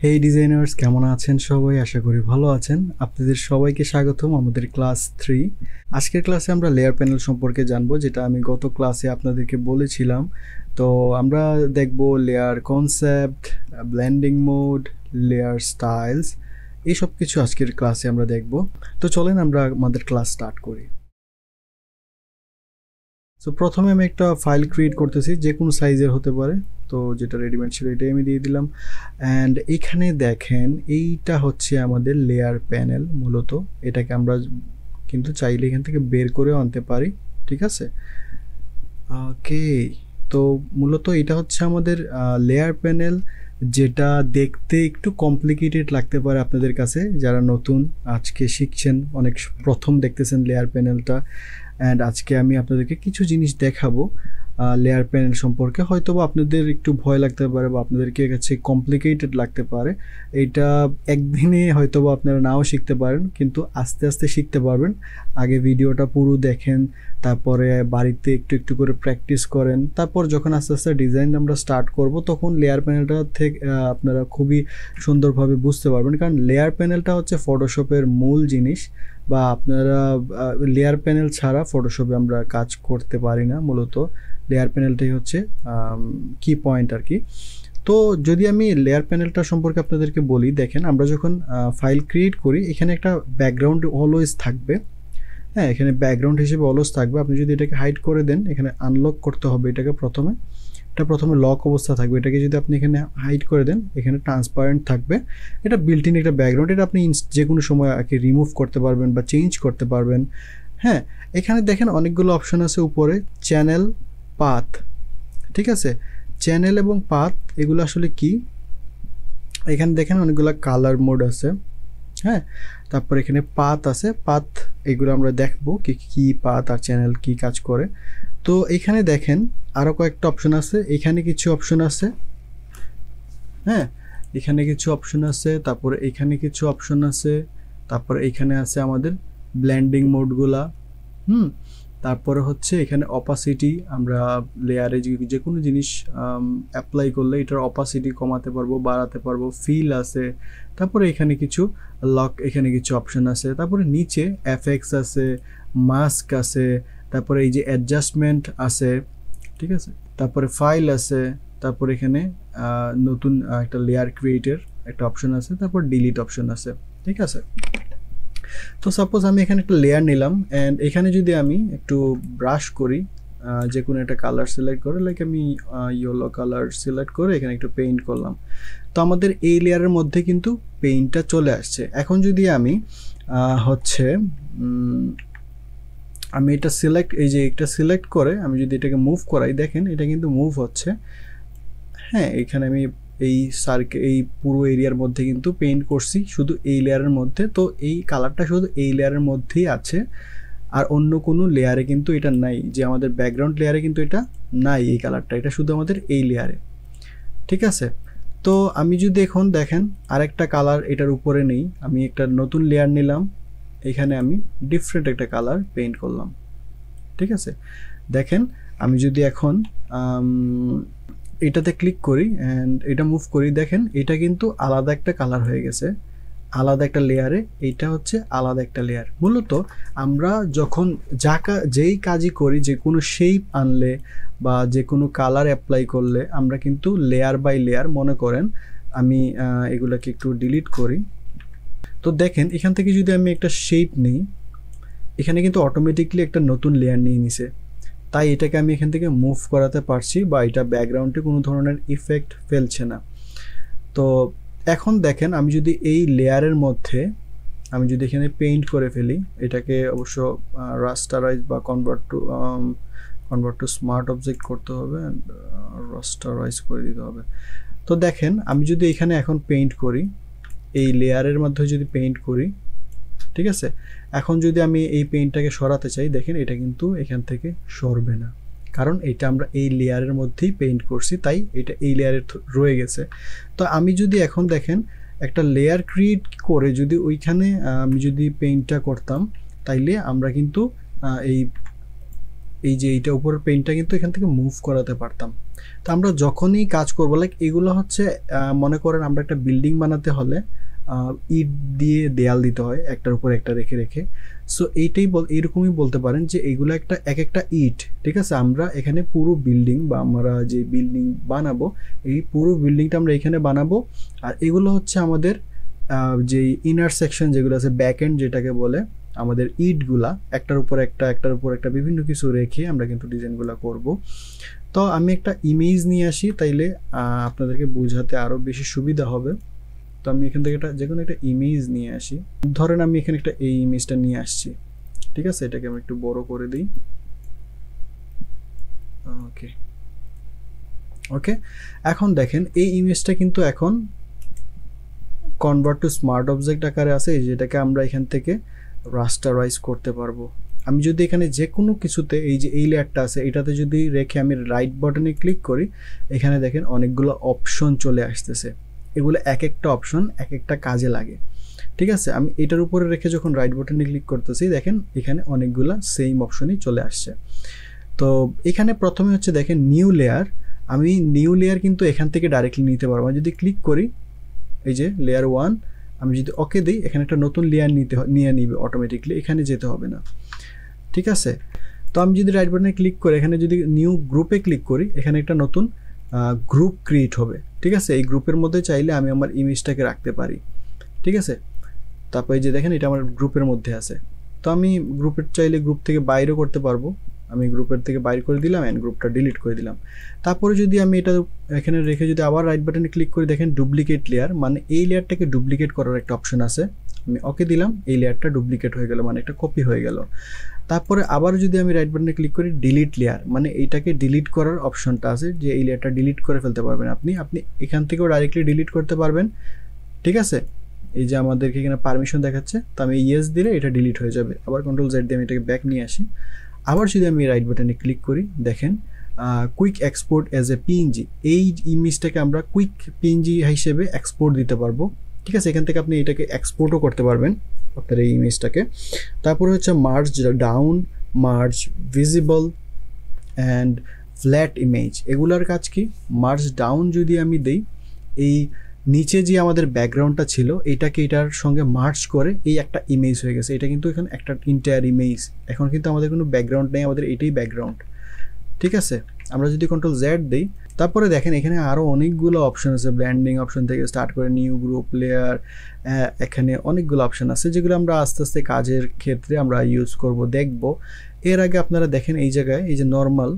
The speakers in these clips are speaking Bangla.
হেই ডিজাইনার্স, কেমন আছেন সবাই? আশা করি ভালো আছেন। আপনাদের সবাইকে স্বাগতম আমাদের ক্লাস 3। আজকের ক্লাসে আমরা লেয়ার প্যানেল সম্পর্কে জানবো, যেটা আমি গত ক্লাসে আপনাদেরকে বলেছিলাম। তো আমরা দেখব layer concept, blending mode, layer styles, এইসব কিছু আজকের ক্লাসে আমরা দেখব। তো চলেন আমরা আমাদের ক্লাস স্টার্ট করি। সো প্রথমে আমি একটা ফাইল ক্রিয়েট করতেছি, যে কোনো সাইজের হতে পারে। তো যেটা রেডিমেড ছিল এটাই আমি দিয়ে দিলাম। অ্যান্ড এখানে দেখেন এইটা হচ্ছে আমাদের লেয়ার প্যানেল। মূলত এটাকে আমরা কিন্তু চাইলে এখান থেকে বের করেও আনতে পারি, ঠিক আছে? ওকে, তো মূলত এটা হচ্ছে আমাদের লেয়ার প্যানেল, যেটা দেখতে একটু কমপ্লিকেটেড লাগতে পারে আপনাদের কাছে যারা নতুন আজকে শিখছেন, অনেক প্রথম দেখতেছেন লেয়ার প্যানেলটা। অ্যান্ড আজকে আমি আপনাদেরকে কিছু জিনিস দেখাবো লেয়ার প্যানেল সম্পর্কে। হয়তো বা আপনাদের একটু ভয় লাগতে পারে বা আপনাদেরকে কাছে কমপ্লিকেটেড লাগতে পারে। এইটা একদিনে হয়তো বা আপনারা নাও শিখতে পারেন, কিন্তু আস্তে আস্তে শিখতে পারবেন। আগে ভিডিওটা পুরো দেখেন, তারপরে বাড়িতে একটু একটু করে প্র্যাকটিস করেন। তারপর যখন আস্তে আস্তে ডিজাইন আমরা স্টার্ট করব, তখন লেয়ার প্যানেলটা থেকে আপনারা খুবই সুন্দরভাবে বুঝতে পারবেন। কারণ লেয়ার প্যানেলটা হচ্ছে ফটোশপের মূল জিনিস, বা আপনারা লেয়ার প্যানেল ছাড়া ফটোশপে আমরা কাজ করতে পারি না। মূলত লেয়ার প্যানেলটাই হচ্ছে কি পয়েন্ট আর কি। তো যদি আমি লেয়ার প্যানেলটা সম্পর্কে আপনাদেরকে বলি, দেখেন আমরা যখন ফাইল ক্রিয়েট করি, এখানে একটা ব্যাকগ্রাউন্ড অলওয়েজ থাকবে। হ্যাঁ, এখানে ব্যাকগ্রাউন্ড হিসেবে অলওয়েজ থাকবে। আপনি যদি এটাকে হাইড করে দেন, এখানে আনলক করতে হবে এটাকে প্রথমে। এটা প্রথমে লক অবস্থা থাকবে, এটাকে যদি আপনি এখানে হাইড করে দেন, এখানে ট্রান্সপারেন্ট থাকবে। এটা বিল্ট ইন একটা ব্যাকগ্রাউন্ড, এটা আপনি যে কোনো সময় আর কি রিমুভ করতে পারবেন বা চেঞ্জ করতে পারবেন। হ্যাঁ, এখানে দেখেন অনেকগুলো অপশন আছে উপরে, চ্যানেল, পাথ, ঠিক আছে? চ্যানেল এবং পাথ এগুলো আসলে কি? এখানে দেখেন অনেকগুলো কালার মোড আছে। হ্যাঁ, তারপর এখানে পাথ আছে, পাথ এগুলো আমরা দেখবো কি পাথ আর চ্যানেল কি কাজ করে। তো এখানে দেখেন আরও কয়েকটা অপশন আছে, এখানে কিছু অপশন আছে। হ্যাঁ, এখানে কিছু অপশন আছে, তারপরে এখানে কিছু অপশন আছে, তারপরে এখানে আছে আমাদের ব্লেন্ডিং মোডগুলা। তারপরে হচ্ছে এখানে অপাসিটি, আমরা লেয়ারে যে কোনো জিনিস অ্যাপ্লাই করলে এটার অপাসিটি কমাতে পারবো, বাড়াতে পারবো। ফিল আছে, তারপরে এখানে কিছু লক, এখানে কিছু অপশন আছে। তারপরে নিচে এফএক্স আছে, মাস্ক আছে, তারপরে এই যে অ্যাডজাস্টমেন্ট আছে, ঠিক আছে? তারপরে ফাইল আছে, তারপর এখানে নতুন একটা লেয়ার ক্রিয়েটের একটা অপশন আছে, তারপর ডিলিট অপশন আছে, ঠিক আছে? তো সাপোজ আমি এখানে একটা লেয়ার নিলাম, অ্যান্ড এখানে যদি আমি একটু ব্রাশ করি, যে কোনো একটা কালার সিলেক্ট করে, লাইক আমি ইয়েলো কালার সিলেক্ট করে এখানে একটু পেইন্ট করলাম, তো আমাদের এই লেয়ারের মধ্যে কিন্তু পেইন্টটা চলে আসছে। এখন যদি আমি হচ্ছে আমি এটা সিলেক্ট, এই যে এটা সিলেক্ট করে আমি যদি এটাকে মুভ করাই, দেখেন এটা কিন্তু মুভ হচ্ছে। হ্যাঁ, এখানে আমি এই এই পুরো এরিয়ার মধ্যে কিন্তু পেইন্ট করছি শুধু এই লেয়ারের মধ্যে। তো এই কালারটা শুধু এই লেয়ারের মধ্যেই আছে, আর অন্য কোনো লেয়ারে কিন্তু এটা নাই। যে আমাদের ব্যাকগ্রাউন্ড লেয়ারে কিন্তু এটা নাই, এই কালারটা, এটা শুধু আমাদের এই লেয়ারে, ঠিক আছে? তো আমি যদি এখন দেখেন আরেকটা কালার এটার উপরে নেই, আমি একটা নতুন লেয়ার নিলাম, এখানে আমি ডিফারেন্ট একটা কালার পেইন্ট করলাম, ঠিক আছে? দেখেন আমি যদি এখন এটাতে ক্লিক করি অ্যান্ড এটা মুভ করি, দেখেন এটা কিন্তু আলাদা একটা কালার হয়ে গেছে, আলাদা একটা লেয়ারে। এইটা হচ্ছে আলাদা একটা লেয়ার। মূলত আমরা যখন যেই কাজই করি, যে কোনো শেপ আনলে বা যে কোনো কালার অ্যাপ্লাই করলে, আমরা কিন্তু লেয়ার বাই লেয়ার, মনে করেন আমি এগুলোকে একটু ডিলিট করি। তো দেখেন এখান থেকে যদি আমি একটা শেপ নিই, এখানে কিন্তু অটোমেটিকলি একটা নতুন লেয়ার নিয়ে নিছে। তাই এটাকে আমি এখান থেকে মুভ করাতে পারছি, বা এটা ব্যাকগ্রাউন্ডে কোনো ধরনের ইফেক্ট ফেলছে না। তো এখন দেখেন আমি যদি এই লেয়ারের মধ্যে আমি যদি এখানে পেইন্ট করে ফেলি, এটাকে অবশ্য রাস্টারাইজ বা কনভার্ট টু স্মার্ট অবজেক্ট করতে হবে, রাস্টারাইজ করে দিতে হবে। তো দেখেন আমি যদি এখানে এখন পেইন্ট করি, এই লেয়ারের মধ্যে যদি পেইন্ট করি, ঠিক আছে? এখন যদি আমি এই পেইন্টটাকে সরাতে চাই, দেখেন এটা কিন্তু এখান থেকে সরবে না, কারণ এটা আমরা এই লেয়ারের মধ্যেই পেইন্ট করছি, তাই এটা এই লেয়ারে রয়ে গেছে। তো আমি যদি এখন দেখেন একটা লেয়ার ক্রিয়েট করে যদি ওইখানে আমি যদি পেইন্টটা করতাম, তাইলে আমরা কিন্তু এই যে এইটা উপরের পেইন্টটা কিন্তু এখান থেকে মুভ করাতে পারতাম। তো আমরা যখনই কাজ করব লাইক এগুলো হচ্ছে মনে করেন আমরা একটা বিল্ডিং বানাতে হলে ইট দিয়ে দেয়াল দিতে হয় একটার উপর একটা রেখে রেখে। সো এইরকমই বলতে পারেন যে এইগুলো এক একটা ইট, ঠিক আছে। আমরা এখানে পুরো বিল্ডিং বা আমরা যে বিল্ডিং বানাবো এই পুরো বিল্ডিংটা আমরা এখানে বানাবো। আর এগুলো হচ্ছে আমাদের যে ইনার সেকশন যেগুলো আছে ব্যাক এন্ড যেটাকে বলে, আমাদের ইটগুলা একটার উপর একটা বিভিন্ন কিছু রেখে আমরা কিন্তু ডিজাইনগুলো করব। তো আমি একটা ইমেজ নিয়ে আসি, তাইলে আপনাদেরকে বোঝাতে আরও বেশি সুবিধা হবে। তো আমি এখান থেকে যে কোনো একটা ইমেজ নিয়ে আসি। ধরেন আমি এখানে একটা এই ইমেজটা নিয়ে আসছি, ঠিক আছে। এটাকে আমি একটু বড় করে দিই। ওকে ওকে, এখন দেখেন এই ইমেজটা কিন্তু এখন কনভার্ট টু স্মার্ট অবজেক্ট আকারে আছে, যেটাকে আমরা এখান থেকে রাস্টারাইজ করতে পারবো। আমি যদি এখানে যে কোনো কিছুতে এই যে এই লেয়ারটা আছে এটাতে যদি রেখে আমি রাইট বাটনে ক্লিক করি, এখানে দেখেন অনেকগুলো অপশন চলে আসতেছে। এগুলো এক একটা অপশন এক একটা কাজে লাগে, ঠিক আছে। আমি এটার উপরে রেখে যখন রাইট বাটনে ক্লিক করতেছি দেখেন এখানে অনেকগুলো সেম অপশনই চলে আসছে। তো এখানে প্রথমে হচ্ছে দেখেন নিউ লেয়ার, আমি নিউ লেয়ার কিন্তু এখান থেকে ডাইরেক্টলি নিতে পারবো। আমি যদি ক্লিক করি এই যে লেয়ার 1, আমি যদি ওকে দিই এখানে একটা নতুন লেয়ার নিয়ে নিবে অটোমেটিকলি, এখানে যেতে হবে না, ঠিক আছে। তো আমি যদি রাইট বাটনে ক্লিক করি এখানে যদি নিউ গ্রুপে ক্লিক করি এখানে একটা নতুন গ্রুপ ক্রিয়েট হবে, ঠিক আছে। এই গ্রুপের মধ্যে চাইলে আমি আমার ইমেজটাকে রাখতে পারি, ঠিক আছে। তারপরে যে দেখেন এটা আমার গ্রুপের মধ্যে আছে। তো আমি গ্রুপের চাইলে গ্রুপ থেকে বাইরেও করতে পারবো। আমি গ্রুপের থেকে বাইর করে দিলাম অ্যান্ড গ্রুপটা ডিলিট করে দিলাম। তারপরে যদি আমি এটা এখানে রেখে যদি আবার রাইট বাটনে ক্লিক করি দেখেন ডুপ্লিকেট লেয়ার, মানে এই লেয়ারটাকে ডুপ্লিকেট করার একটা অপশন আছে। আমি ওকে দিলাম, এই লেয়ারটা ডুপ্লিকেট হয়ে গেল, মানে একটা কপি হয়ে গেল। তারপরে আবার যদি আমি রাইট বাটনে ক্লিক করি ডিলিট লেয়ার, মানে এইটাকে ডিলিট করার অপশনটা আছে, যে এই লেয়ারটা ডিলিট করে ফেলতে পারবেন আপনি এখান থেকেও ডাইরেক্টলি ডিলিট করতে পারবেন, ঠিক আছে। এই যে আমাদেরকে এখানে পারমিশন দেখাচ্ছে, তো আমি ইয়েস দিলে এটা ডিলিট হয়ে যাবে। আবার কন্ট্রোল জেড দিয়ে আমি এটাকে ব্যাক নিয়ে আসি। আবার যদি আমি রাইট বাটনে ক্লিক করি দেখেন quick export as a PNG, এই ইমেজটাকে আমরা কুইক পিএনজি হিসেবে এক্সপোর্ট দিতে পারবো, ঠিক আছে। এখান থেকে আপনি এটাকে এক্সপোর্টও করতে পারবেন আপনার এই ইমেজটাকে। তারপরে হচ্ছে merge down, merge visible and flat image, এগুলার কাজ কি? মার্জ ডাউন যদি আমি দিই এই নিচে যে আমাদের ব্যাকগ্রাউন্ডটা ছিল এটাকে এটার সঙ্গে মার্জ করে এই একটা ইমেজ হয়ে গেছে। এটা কিন্তু এখন একটা ইন্টায়ার ইমেজ, এখন কিন্তু আমাদের কোনো ব্যাকগ্রাউন্ড নেই, আমাদের এটাই ব্যাকগ্রাউন্ড, ঠিক আছে। আমরা যদি কন্ট্রোল জেড দিই তারপরে দেখেন এখানে আরও অনেকগুলো অপশন আছে, ব্ল্যান্ডিং অপশন থেকে স্টার্ট করে নিউ গ্রুপ লেয়ার, এখানে অনেকগুলো অপশন আছে যেগুলো আমরা আস্তে আস্তে কাজের ক্ষেত্রে আমরা ইউজ করব, দেখব। এর আগে আপনারা দেখেন এই জায়গায় এই যে নর্মাল,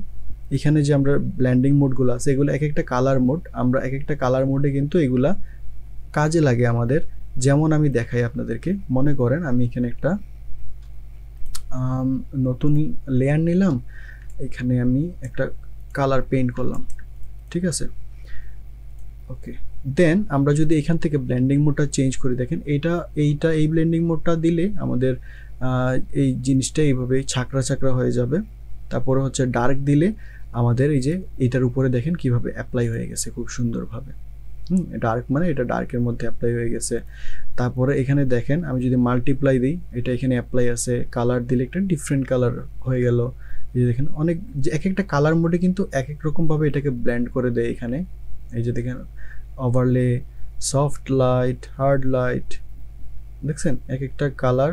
এখানে যে আমরা ব্ল্যান্ডিং মোডগুলো আছে এগুলো এক একটা কালার মোড, আমরা এক একটা কালার মোডে কিন্তু এগুলা কাজে লাগে আমাদের। যেমন আমি দেখাই আপনাদেরকে, মনে করেন আমি এখানে একটা নতুন লেয়ার নিলাম, এখানে আমি একটা কালার পেইন্ট করলাম, ঠিক আছে। ওকে, দেন আমরা যদি এখান থেকে ব্লেন্ডিং মোডটা চেঞ্জ করি দেখেন এই ব্লেন্ডিং মোডটা দিলে আমাদের এই জিনিসটা এইভাবে ছাকরা ছাকরা হয়ে যাবে। তারপরে হচ্ছে ডার্ক দিলে আমাদের এই যে এটার উপরে দেখেন কিভাবে অ্যাপ্লাই হয়ে গেছে খুব সুন্দরভাবে। ডার্ক মানে এটা ডার্কের মধ্যে অ্যাপ্লাই হয়ে গেছে। তারপরে এখানে দেখেন আমি যদি মাল্টিপ্লাই দিই এটা এখানে অ্যাপ্লাই আছে, কালার দিলে একটা ডিফারেন্ট কালার হয়ে গেল। এই যে দেখেন অনেক যে এক একটা কালার মোডে কিন্তু এক এক রকমভাবে এটাকে ব্লেন্ড করে দেয় এখানে। এই যে দেখেন overlay, soft light, hard light, দেখছেন এক একটা কালার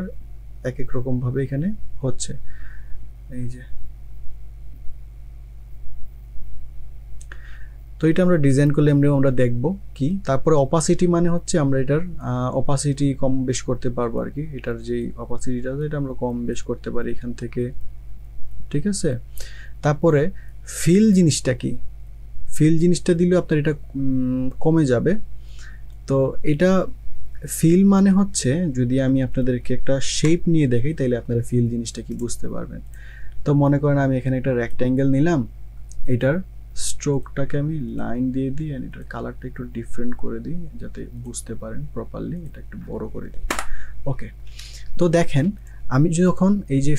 এক এক রকমভাবে এখানে হচ্ছে। এই যে তো এটা আমরা ডিজাইন করলে আমরা দেখব কি। তারপরে অপাসিটি মানে হচ্ছে আমরা এটার অপাসিটি কম বেশ করতে পারবো আর কি, এটার যেই অপাসিটিটা আছে এটা আমরা কম বেশ করতে পারি এখান থেকে, ঠিক আছে। তারপরে ফিল জিনিসটা কি, ফিল জিনিসটা দিলেও আপনার এটা কমে যাবে। তো এটা ফিল মানে হচ্ছে যদি আমি আপনাদেরকে একটা শেপ নিয়ে দেখাই তাহলে আপনারা ফিল জিনিসটা কি বুঝতে পারবেন। তো মনে করেন আমি এখানে একটা রেক্ট্যাঙ্গেল নিলাম, এটার স্ট্রোকটাকে আমি লাইন দিয়ে দিই আর এটার কালারটা একটু ডিফারেন্ট করে দিই যাতে বুঝতে পারেন প্রপারলি, এটা একটু বড় করে দিই। ওকে, তো দেখেন আমি যখন এই যে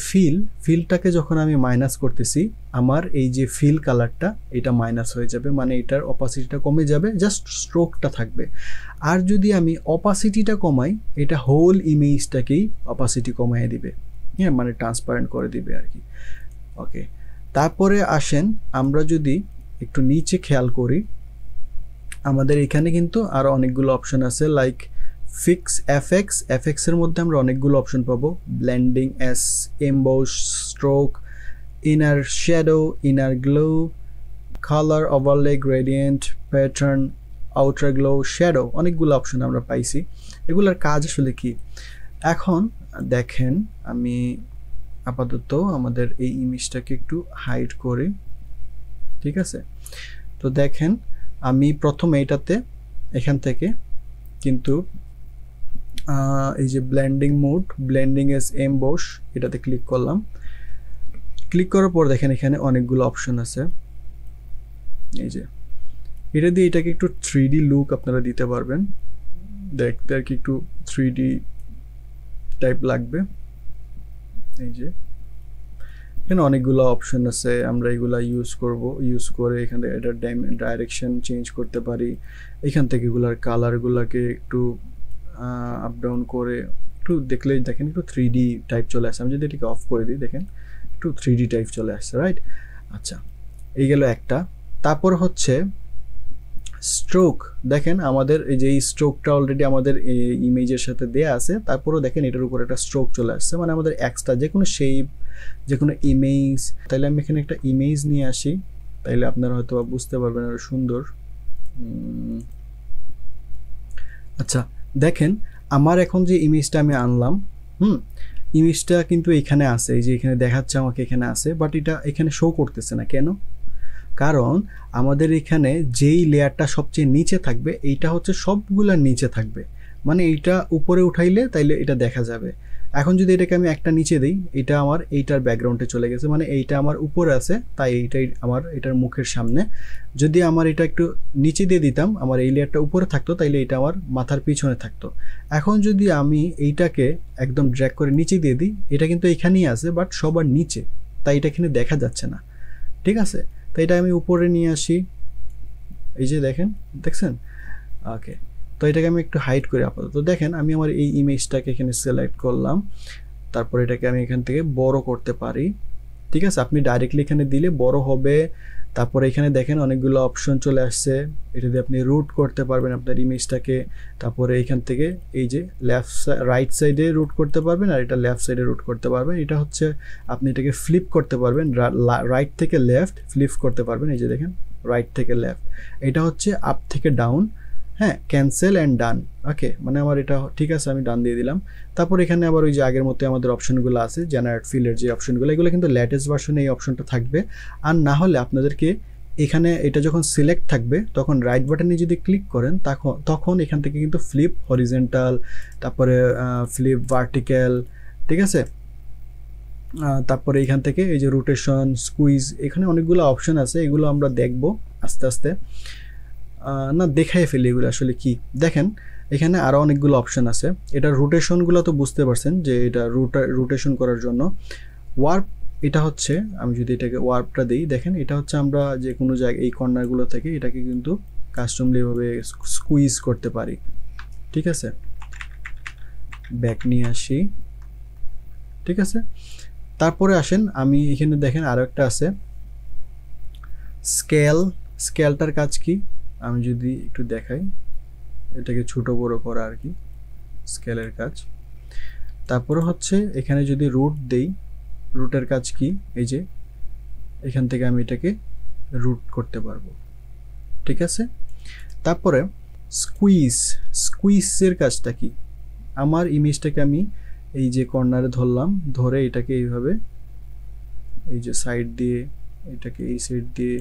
ফিলটাকে যখন আমি মাইনাস করতেছি আমার এই যে ফিল কালারটা এটা মাইনাস হয়ে যাবে, মানে এটার অপাসিটিটা কমে যাবে, জাস্ট স্ট্রোকটা থাকবে। আর যদি আমি অপাসিটিটা কমাই এটা হোল ইমেজটাকেই অপাসিটি কমাইয়ে দিবে, হ্যাঁ মানে ট্রান্সপারেন্ট করে দিবে আর কি। ওকে, তারপরে আসেন আমরা যদি একটু নিচে খেয়াল করি, আমাদের এখানে কিন্তু আরও অনেকগুলো অপশন আছে, লাইক ফিক্স এফএক্স। এফএক্সের মধ্যে আমরা অনেকগুলো অপশন পাবো, blending, emboss, stroke, inner shadow, inner glow, colour, overlay, gradient, pattern, outer glow, shadow, অনেকগুলো অপশন আমরা পাইছি। এগুলোর কাজ আসলে কি? এখন দেখেন আমি আপাতত আমাদের এই ইমেজটাকে একটু হাইড করি, ঠিক আছে? তো দেখেন আমি প্রথমে এটাতে এখান থেকে কিন্তু এই যে blending mode, blending S emboss, এটাতে ক্লিক করলাম। ক্লিক করার পর দেখেন এখানে অনেকগুলো অপশন আছে। এই যে এটা দিয়ে এটাকে একটু 3D লুক আপনারা দিতে পারবেন, দেখতে আর কি একটু 3D টাইপ লাগবে। এই যে এখানে অনেকগুলো অপশন আছে, আমরা এগুলা ইউজ করে এখান থেকে এটার ডাইরেকশন চেঞ্জ করতে পারি। এখান থেকে এগুলার কালারগুলোকে একটু আপ ডাউন করে একটু দেখলেই দেখেন একটু 3D টাইপ চলে আসছে। আমি যদি এটাকে অফ করে দিই দেখেন একটু 3D টাইপ চলে আসছে, রাইট? আচ্ছা, এই গেল একটা। তারপর হচ্ছে স্ট্রোক। দেখেন আমাদের এই যে এই স্ট্রোকটা অলরেডি আমাদের ইমেজের সাথে দেয়া আছে, তারপরও দেখেন এটার উপর একটা স্ট্রোক চলে আসছে, মানে আমাদের এক্সট্রা যে কোনো শেপ, যে কোনো ইমেজ। তাইলে আমি এখানে একটা ইমেজ নিয়ে আসি, তাইলে আপনারা হয়তো বুঝতে পারবেন আরো সুন্দর। আচ্ছা দেখেন আমার এখন যে ইমেজটা আমি আনলাম, ইমেজটা কিন্তু এখানে আছে, এই যে এখানে দেখাচ্ছে আমাকে এখানে আছে, বাট এটা এখানে শো করতেছে না। কেন? কারণ আমাদের এখানে যেই লেয়ারটা সবচেয়ে নিচে থাকবে এইটা হচ্ছে সবগুলা নিচে থাকবে, মানে এইটা উপরে উঠাইলে তাইলে এটা দেখা যাবে। এখন যদি এটাকে আমি একটা নিচে দিই, এটা আমার এইটার ব্যাকগ্রাউন্ডে চলে গেছে, মানে এইটা আমার উপরে আছে, তাই এইটাই আমার এটার মুখের সামনে। যদি আমার এটা একটু নিচে দিয়ে দিতাম, আমার এই লেয়ারটা উপরে থাকতো, তাইলে এটা আমার মাথার পিছনে থাকতো। এখন যদি আমি এইটাকে একদম ড্র্যাগ করে নিচে দিয়ে দিই, এটা কিন্তু এখানেই আছে বাট সবার নিচে, তাই এটা এখানে দেখা যাচ্ছে না, ঠিক আছে? তো এটা আমি উপরে নিয়ে আসি, এই যে দেখছেন? ওকে, তো এটাকে আমি একটু হাইড করি আপাতত। দেখেন আমি আমার এই ইমেজটাকে এখানে সিলেক্ট করলাম, তারপর এটাকে আমি এখান থেকে বড় করতে পারি, ঠিক আছে? আপনি ডাইরেক্টলি এখানে দিলে বড় হবে। তারপরে এখানে দেখেন অনেকগুলো অপশন চলে আসছে, এটা দিয়ে আপনি রুট করতে পারবেন আপনার ইমেজটাকে। তারপরে এখান থেকে এই যে রাইট সাইডে রুট করতে পারবেন, আর এটা লেফট সাইডে রুট করতে পারবেন। এটা হচ্ছে আপনি এটাকে ফ্লিপ করতে পারবেন, রাইট থেকে লেফট ফ্লিপ করতে পারবেন। এই যে দেখেন রাইট থেকে লেফট, এটা হচ্ছে আপ থেকে ডাউন, হ্যাঁ, ক্যান্সেল অ্যান্ড ডান। ওকে, মানে আমার এটা ঠিক আছে, আমি ডান দিয়ে দিলাম। তারপর এখানে আবার ওই যে আগের মতো আমাদের অপশনগুলো আছে, জেনারেট ফিলের যে অপশনগুলো, এগুলো কিন্তু লেটেস্ট ভার্সনে এই অপশনটা থাকবে। আর না হলে আপনাদেরকে এখানে এটা যখন সিলেক্ট থাকবে তখন রাইট বাটনে যদি ক্লিক করেন তখন এখান থেকে কিন্তু ফ্লিপ হরিজেন্টাল, তারপরে ফ্লিপ ভার্টিক্যাল, ঠিক আছে? তারপরে এখান থেকে এই যে রোটেশন, স্কুইজ, এখানে অনেকগুলো অপশন আছে, এগুলো আমরা দেখব আস্তে আস্তে। না দেখাই ফেলি এগুলো আসলে কি। দেখেন এখানে আরও অনেকগুলো অপশন আছে। এটা রোটেশনগুলো তো বুঝতে পারছেন যে এটা রোটেশন করার জন্য। ওয়ার্প, এটা হচ্ছে আমি যদি এটাকে ওয়ার্পটা দিই, দেখেন এটা হচ্ছে আমরা যে কোনো জায়গায় এই কর্নারগুলো থেকে এটাকে কিন্তু কাস্টমলি এভাবে স্কুইজ করতে পারি, ঠিক আছে? ব্যাক নিয়ে আসি, ঠিক আছে? তারপরে আসেন আমি এখানে দেখেন আরও একটা আছে স্কেল। স্কেলটার কাজ কি আমি যদি একটু দেখাই, এটাকে ছোট বড় করা আর কি স্কেলের কাজ। তারপরে হচ্ছে এখানে যদি রুট দেই, রুটের কাজ কি, এই যে এখান থেকে আমি এটাকে রুট করতে পারবো, ঠিক আছে? তারপরে স্কুইজের কাজটা কি, আমার ইমেজটাকে আমি এই যে কর্নারে ধরলাম, ধরে এটাকে এইভাবে এই যে সাইড দিয়ে, এটাকে এই সাইড দিয়ে,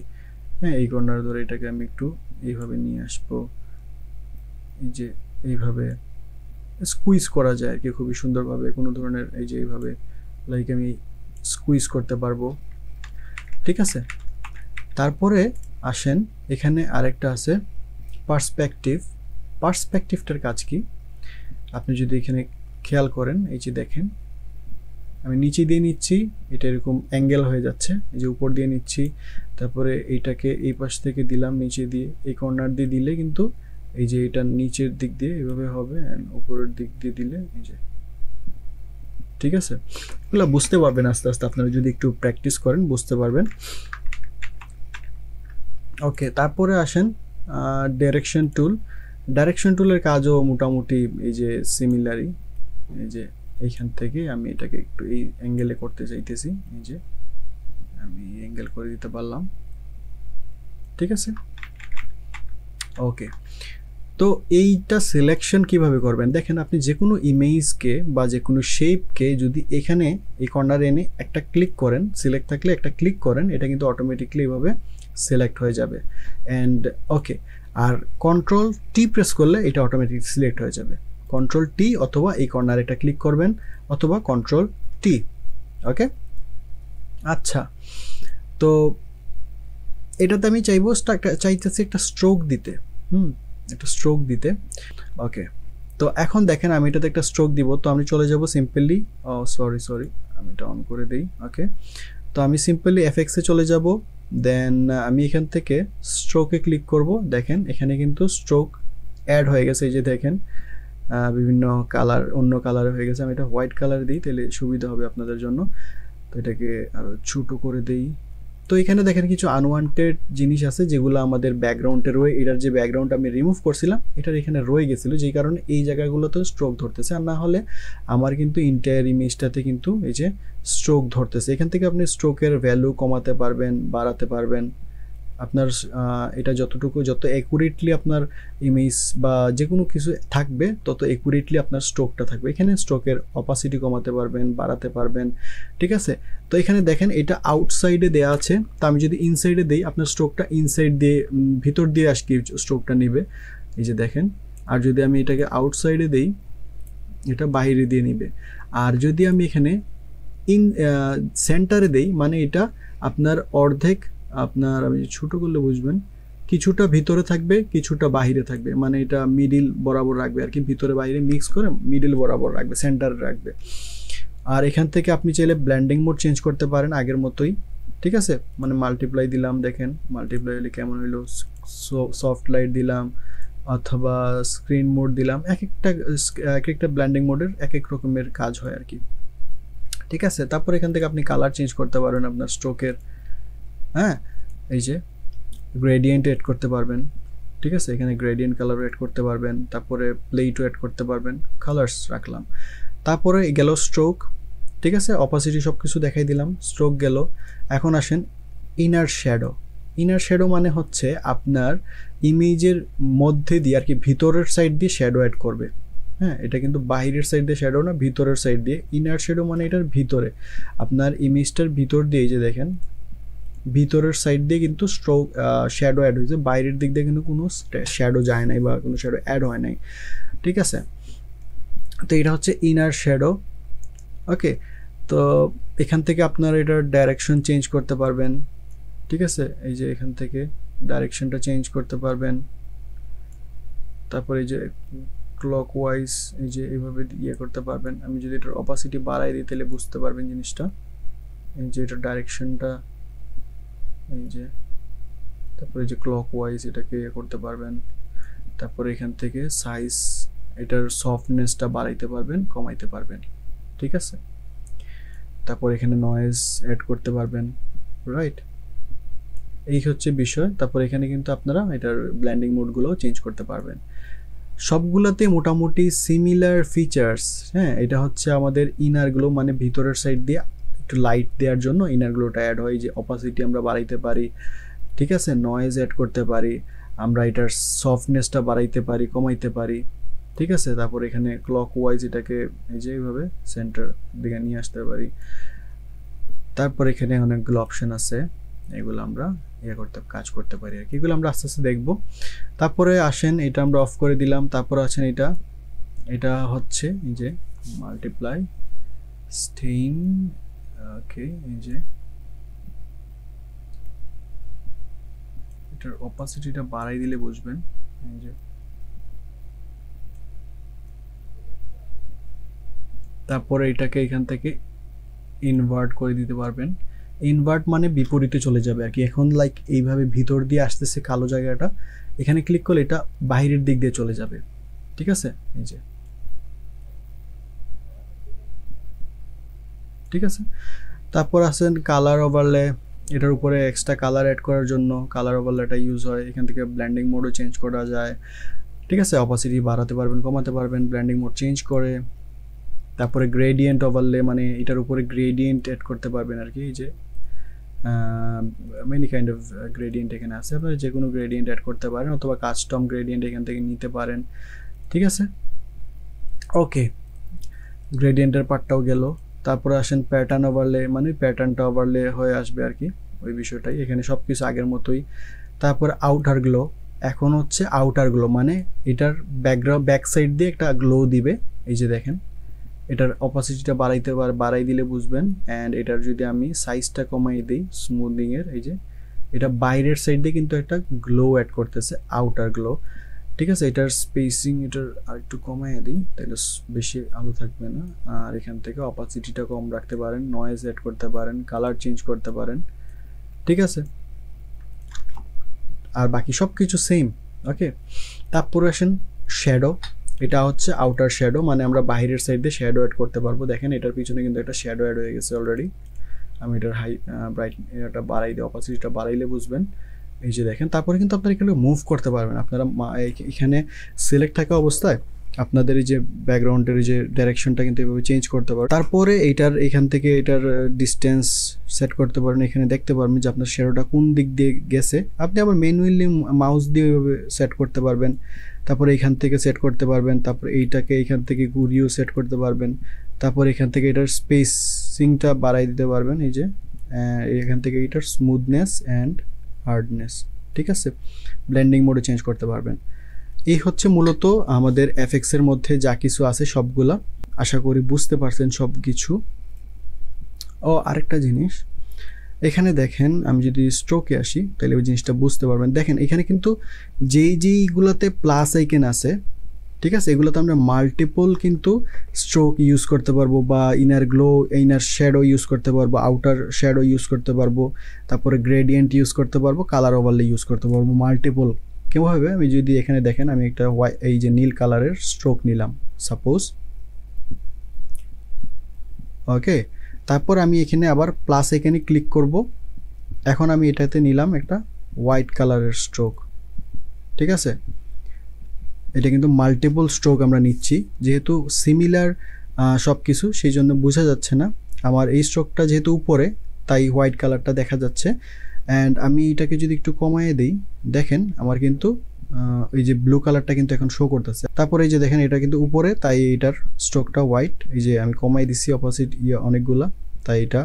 হ্যাঁ, এই কর্নারে ধরে এটাকে আমি একটু এইভাবে নিয়ে আসবো, এই যে এইভাবে স্কুইজ করা যায় আর কি খুবই সুন্দরভাবে, কোনো ধরনের এই যে এইভাবে লাইক আমি স্কুইজ করতে পারবো, ঠিক আছে? তারপরে আসেন এখানে আরেকটা আছে পার্সপেক্টিভ। পার্সপেক্টিভটার কাজ কি আপনি যদি এখানে খেয়াল করেন, এই যে দেখেন আমি নিচে দিয়ে নিচ্ছি, এটা এরকম অ্যাঙ্গেল হয়ে যাচ্ছে, এই যে উপর দিয়ে নিচ্ছি, তারপরে এইটাকে এই পাশ থেকে দিলাম নিচে দিয়ে, এই কর্নার দিয়ে দিলে কিন্তু এই যে এটা নিচের দিক দিয়ে এভাবে হবে, এন্ড উপরের দিক দিয়ে দিলে এই যে, ঠিক আছে? এগুলো বুঝতে পারবেন আস্তে আস্তে, আপনারা যদি একটু প্র্যাকটিস করেন বুঝতে পারবেন। ওকে, তারপরে আসেন ডাইরেকশন টুল। ডাইরেকশন টুলের কাজও মোটামুটি এই যে সিমিলারই। এই যে এইখান থেকে আমি এটাকে একটু এই অ্যাঙ্গেলে করতে চাইতেছি, এই যে আমি অ্যাঙ্গেল করে দিতে পারলাম, ঠিক আছে। ওকে, তো এইটা সিলেকশন কিভাবে করবেন দেখেন, আপনি যে কোনো ইমেজকে বা যে কোনো শেপকে যদি এখানে এই কর্নারে এনে একটা ক্লিক করেন, সিলেক্ট থাকলে একটা ক্লিক করেন, এটা কিন্তু অটোমেটিকলি এভাবে সিলেক্ট হয়ে যাবে। অ্যান্ড ওকে, আর কন্ট্রোল টি প্রেস করলে এটা অটোমেটিক সিলেক্ট হয়ে যাবে। কন্ট্রোল টি অথবা এই কর্নারে একটা ক্লিক করবেন অথবা কন্ট্রোল টি। ওকে, আচ্ছা, তো এটাতে আমি চাইতেছি একটা স্ট্রোক দিতে, একটা স্ট্রোক দিতে। ওকে, তো এখন দেখেন আমি এটাতে একটা স্ট্রোক দিব, তো আমি চলে যাব সিম্পলি, সরি আমি এটা অন করে দিই। ওকে, তো আমি সিম্পলি এফএক্সে চলে যাব, দেন আমি এখান থেকে স্ট্রোকে ক্লিক করব। দেখেন এখানে কিন্তু স্ট্রোক অ্যাড হয়ে গেছে, এই যে দেখেন বিভিন্ন কালার, অন্য কালার হয়ে গেছে। আমি এটা হোয়াইট কালার দিই, তাহলে সুবিধা হবে আপনাদের জন্য। তো এটাকে আরও ছোটো করে দিই। তো এখানে দেখেন কিছু আনওয়ান্টেড জিনিস আছে যেগুলো আমাদের ব্যাকগ্রাউন্ডে রয়ে, এটার যে ব্যাকগ্রাউন্ড আমি রিমুভ করছিলাম এটার এখানে রয়ে গেছিলো, যেই কারণে এই জায়গাগুলোতে স্ট্রোক ধরতেছে। আর না হলে আমার কিন্তু ইন্টায়ার ইমেজটাতে কিন্তু এই যে স্ট্রোক ধরতেছে। এখান থেকে আপনি স্ট্রোকের ভ্যালু কমাতে পারবেন, বাড়াতে পারবেন। আপনার এটা যত অ্যাকুরেটলি আপনার ইমেজ বা যে কোনো কিছু থাকবে তত অ্যাকুরেটলি আপনার স্ট্রোকটা থাকবে। এখানে স্ট্রোকের অপাসিটি কমাতে পারবেন, বাড়াতে পারবেন, ঠিক আছে। তো এখানে দেখেন এটা আউটসাইডে দেওয়া আছে, তো আমি যদি ইনসাইডে দিই আপনার স্ট্রোকটা ইনসাইড দিয়ে ভিতর দিয়ে আসকি স্ট্রোকটা নিবে, এই যে দেখেন। আর যদি আমি এটাকে আউটসাইডে দিই এটা বাইরে দিয়ে নিবে। আর যদি আমি এখানে সেন্টারে দেই মানে এটা আপনার অর্ধেক, আপনার আমি ছোটো করলে বুঝবেন, কিছুটা ভিতরে থাকবে কিছুটা বাহিরে থাকবে, মানে এটা মিডিল বরাবর রাখবে আর কি, ভিতরে বাইরে মিক্স করে মিডিল বরাবর রাখবে, সেন্টারে রাখবে। আর এখান থেকে আপনি চাইলে ব্লেন্ডিং মোড চেঞ্জ করতে পারেন আগের মতোই, ঠিক আছে। মানে মাল্টিপ্লাই দিলাম, দেখেন মাল্টিপ্লাই হলে কেমন হইলো, সফট লাইট দিলাম অথবা স্ক্রিন মোড দিলাম, এক একটা ব্লেন্ডিং মোডের এক এক রকমের কাজ হয় আর কি, ঠিক আছে। তারপর এখান থেকে আপনি কালার চেঞ্জ করতে পারবেন আপনার স্ট্রোকের, হ্যাঁ, এই যে গ্রেডিয়েন্ট এড করতে পারবেন, ঠিক আছে। এখানে গ্রেডিয়েন্ট কালার এড করতে পারবেন, তারপরে প্লেটও এড করতে পারবেন, কালার্স রাখলাম। তারপরে গেল স্ট্রোক, ঠিক আছে, অপাসিটি সব কিছু দেখাই দিলাম, স্ট্রোক গেল। এখন আসেন ইনার শ্যাডো। ইনার শ্যাডো মানে হচ্ছে আপনার ইমেজের মধ্যে দিয়ে আর কি ভিতরের সাইড দিয়ে শ্যাডো অ্যাড করবে, হ্যাঁ। এটা কিন্তু বাইরের সাইড দিয়ে শ্যাডো না, ভিতরের সাইড দিয়ে। ইনার শ্যাডো মানে এটার ভিতরে, আপনার ইমেজটার ভিতর দিয়ে, যে দেখেন ভিতরের সাইড দিয়ে কিন্তু স্ট্রোক শ্যাডো অ্যাড হয়েছে, বাইরের দিক দিয়ে কিন্তু কোনো শ্যাডো যায় নাই বা কোনো শ্যাডো অ্যাড হয় নাই, ঠিক আছে। তো এটা হচ্ছে ইনার শ্যাডো। ওকে, তো এখান থেকে আপনার এটার ডাইরেকশন চেঞ্জ করতে পারবেন, ঠিক আছে। এই যে এখান থেকে ডাইরেকশনটা চেঞ্জ করতে পারবেন। তারপরে এই যে ক্লকওয়াইজ এই যে এইভাবে ইয়ে করতে পারবেন। আমি যদি এটার অপাসিটি বাড়াই দিই তাহলে বুঝতে পারবেন জিনিসটা, এই যে এটার ডাইরেকশনটা, এই যে তারপরে যে ক্লকওয়াইজ এটাকে ইয়ে করতে পারবেন। তারপরে এখান থেকে সাইজ, এটার সফটনেসটা বাড়াইতে পারবেন, কমাইতে পারবেন, ঠিক আছে। তারপর এখানে নয়েজ অ্যাড করতে পারবেন, রাইট, এই হচ্ছে বিষয়। তারপর এখানে কিন্তু আপনারা এটার ব্লেন্ডিং মোডগুলো চেঞ্জ করতে পারবেন। সবগুলোতে মোটামুটি সিমিলার ফিচার্স, হ্যাঁ। এটা হচ্ছে আমাদের ইনারগুলো, মানে ভিতরের সাইড দিয়ে একটু লাইট দেওয়ার জন্য ইনারগুলোটা অ্যাড হয়। যে অপাসিটি আমরা বাড়াইতে পারি, ঠিক আছে, নয়েজ অ্যাড করতে পারি, আমরা এটার সফটনেসটা বাড়াইতে পারি, কমাইতে পারি, ঠিক আছে। তারপর এখানে ক্লকওয়াইজ এটাকে এই যে এইভাবে সেন্টার দিকে নিয়ে আসতে পারি। তারপর এখানে অনেকগুলো অপশন আছে, এগুলো আমরা কাজ করতে পারি আর কি, এগুলো আমরা আস্তে আস্তে দেখব। তারপরে আসেন এটা আমরা অফ করে দিলাম। তারপর আছেন এটা হচ্ছে এই যে মাল্টিপ্লাই স্টেইন, ওকে, এই যে এটার অপাসিটিটা বাড়াই দিলে বুঝবেন, এই যে। তারপরে এটাকে এখান থেকে ইনভার্ট করে দিতে পারবেন। ইনভার্ট মানে বিপরীতে চলে যাবে আর কি। এখন লাইক এইভাবে ভিতর দিয়ে আসতেছে কালো জায়গাটা, এখানে ক্লিক করলে এটা বাইরের দিক দিয়ে চলে যাবে, ঠিক আছে, এই যে, ঠিক আছে। তারপর আসেন কালার ওভারলে, এটার উপরে এক্সট্রা কালার অ্যাড করার জন্য কালার ওভারলেটা ইউজ হয়। এখান থেকে ব্লেন্ডিং মোডও চেঞ্জ করা যায়, ঠিক আছে। অপাসিটি বাড়াতে পারবেন, কমাতে পারবেন ব্লেন্ডিং মোড চেঞ্জ করে। তারপরে গ্রেডিয়েন্ট ওভারলে, মানে এটার উপরে গ্রেডিয়েন্ট অ্যাড করতে পারবেন আর কি। এই যে মেনি কাইন্ড অফ গ্রেডিয়েন্ট এখানে আছে, আপনারা যে কোনো গ্রেডিয়েন্ট অ্যাড করতে পারেন অথবা কাস্টম গ্রেডিয়েন্ট এখান থেকে নিতে পারেন, ঠিক আছে। ওকে, গ্রেডিয়েন্টের পার্টটাও গেল। তারপরে আসেন প্যাটার্ন ওভারলে, মানে প্যাটার্নটা ওভারলে হয়ে আসবে আর কি, ওই বিষয়টাই। এখানে সব কিছু আগের মতোই। তারপর আউটার গ্লো, এখন হচ্ছে আউটার গ্লো, মানে এটার ব্যাকগ্রাউন্ড ব্যাক সাইড দিয়ে একটা গ্লো দিবে। এই যে দেখেন, এটার অপাসিটিটা বাড়াই দিলে বুঝবেন। অ্যান্ড এটার যদি আমি সাইজটা কমাই দিই স্মুথিংয়ের, এই যে এটা বাইরের সাইড দিয়ে কিন্তু একটা গ্লো অ্যাড করতেছে, আউটার গ্লো, ঠিক আছে। এটার স্পেসিং এটার আর একটু কমাই দিই, তাহলে বেশি আলো থাকবে না। আর এখান থেকে অপাসিটিটা কম রাখতে পারেন, নয়েজ অ্যাড করতে পারেন, কালার চেঞ্জ করতে পারেন, ঠিক আছে। আর বাকি সব কিছু সেম, ওকে। তারপরে আসেন শ্যাডো, এটা হচ্ছে আউটার শ্যাডো, মানে আমরা বাইরের সাইড দিয়ে শ্যাডো অ্যাড করতে পারবো। দেখেন এটার পিছনে কিন্তু একটা শ্যাডো অ্যাড হয়ে গেছে অলরেডি। আমি এটার ব্রাইট এটা বাড়াই দিই, অপাসিটিটা বাড়াইলে বুঝবেন। এই যে দেখেন, তারপরে কিন্তু আপনারা এখানে মুভ করতে পারবেন। আপনারা এখানে সিলেক্ট থাকা অবস্থায় আপনাদের এই যে ব্যাকগ্রাউন্ডের যে ডাইরেকশনটা কিন্তু এভাবে চেঞ্জ করতে পারবেন। তারপরে এইটার এখান থেকে এটার ডিস্টেন্স সেট করতে পারেন। এখানে দেখতে পারবেন যে আপনার শ্যাডোটা কোন দিক দিয়ে গেছে, আপনি আবার ম্যানুয়ালি মাউস দিয়ে এভাবে সেট করতে পারবেন। তারপরে এখান থেকে সেট করতে পারবেন, তারপরে এইটাকে এখান থেকে ঘুরিয়েও সেট করতে পারবেন। তারপর এখান থেকে এটার স্পেসিংটা বাড়াই দিতে পারবেন, এই যে এখান থেকে এটার স্মুথনেস অ্যান্ড হার্ডনেস, ঠিক আছে। ব্লেন্ডিং মোডে চেঞ্জ করতে পারবেন। এই হচ্ছে মূলত আমাদের এফএক্সের মধ্যে যা কিছু আছে সবগুলা। আশা করি বুঝতে পারছেন সব কিছু। ও আরেকটা জিনিস, এখানে দেখেন আমি যদি স্ট্রোকে আসি তাহলে ওই জিনিসটা বুঝতে পারবেন। দেখেন এখানে কিন্তু যেইগুলোতে প্লাস আইকন আছে, ঠিক আছে, এগুলোতে আমরা মাল্টিপল কিন্তু স্ট্রোক ইউজ করতে পারবো, বা inner glow, inner shadow use করতে পারবো, আউটার শ্যাডো ইউজ করতে পারবো, তারপরে গ্রেডিয়েন্ট ইউজ করতে পারবো, কালার ওভারলে ইউজ করতে পারবো, মাল্টিপল। কীভাবে, আমি যদি এখানে দেখেন আমি একটা এই যে নীল কালারের স্ট্রোক নিলাম সাপোজ, ওকে। তারপর আমি এখানে আবার প্লাস এখানে ক্লিক করব। এখন আমি এটাতে নিলাম একটা হোয়াইট কালারের স্ট্রোক, ঠিক আছে। এটা কিন্তু মাল্টিপল স্ট্রোক আমরা নিচ্ছি, যেহেতু সিমিলার সব কিছু, সেই জন্য বোঝা যাচ্ছে না। আমার এই স্ট্রোকটা যেহেতু উপরে, তাই হোয়াইট কালারটা দেখা যাচ্ছে। অ্যান্ড আমি এটাকে যদি একটু কমাইয়ে দিই, দেখেন আমার কিন্তু এই যে ব্লু কালারটা কিন্তু এখন শো করতেছে। তারপরে এই যে দেখেন এটা কিন্তু উপরে, তাই এটার স্ট্রোকটা হোয়াইট। এই যে আমি কমাই দিচ্ছি অপোজিট অনেকগুলা, তাই এটা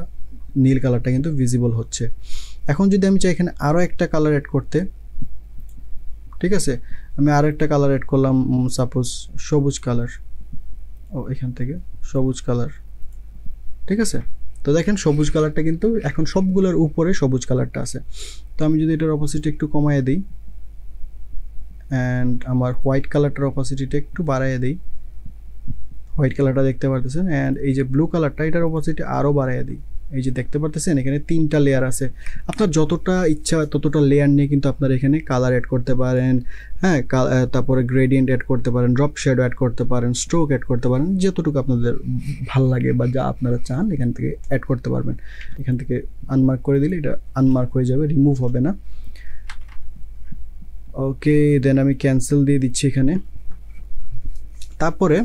নীল কালারটা কিন্তু ভিজিবল হচ্ছে। এখন যদি আমি চাই এখানে আরও একটা কালার অ্যাড করতে, ঠিক আছে, আমি আরও একটা কালার অ্যাড করলাম, সাপোজ সবুজ কালার। ও এখান থেকে সবুজ কালার, ঠিক আছে। তো দেখেন সবুজ কালারটা কিন্তু এখন সবগুলোর উপরে সবুজ কালারটা আছে। তো আমি যদি এটার অপোজিট একটু কমাইয়ে দিই অ্যান্ড আমার হোয়াইট কালারটার অপোজিটিটা একটু বাড়াইয়ে দিই, হোয়াইট কালারটা দেখতে পারতেছেন। অ্যান্ড এই যে ব্লু কালারটা, এটার অপোজিটে আরও বাড়াইয়ে দিই। এই যে দেখতে পারতেছেন এখানে 3টা লেয়ার আছে। আপনার যতটা ইচ্ছা ততটা লেয়ার নিয়ে কিন্তু আপনারা এখানে কালার অ্যাড করতে পারেন, হ্যাঁ। তারপরে গ্রেডিয়েন্ট অ্যাড করতে পারেন, ড্রপ শ্যাডো অ্যাড করতে পারেন, স্ট্রোক অ্যাড করতে পারেন, যতটুকু আপনাদের ভাল লাগে বা যা আপনারা চান এখান থেকে অ্যাড করতে পারবেন। এখান থেকে আনমার্ক করে দিলে এটা আনমার্ক হয়ে যাবে, রিমুভ হবে না। ওকে, দেন আমি ক্যান্সেল দিয়ে দিচ্ছি এখানে। তারপরে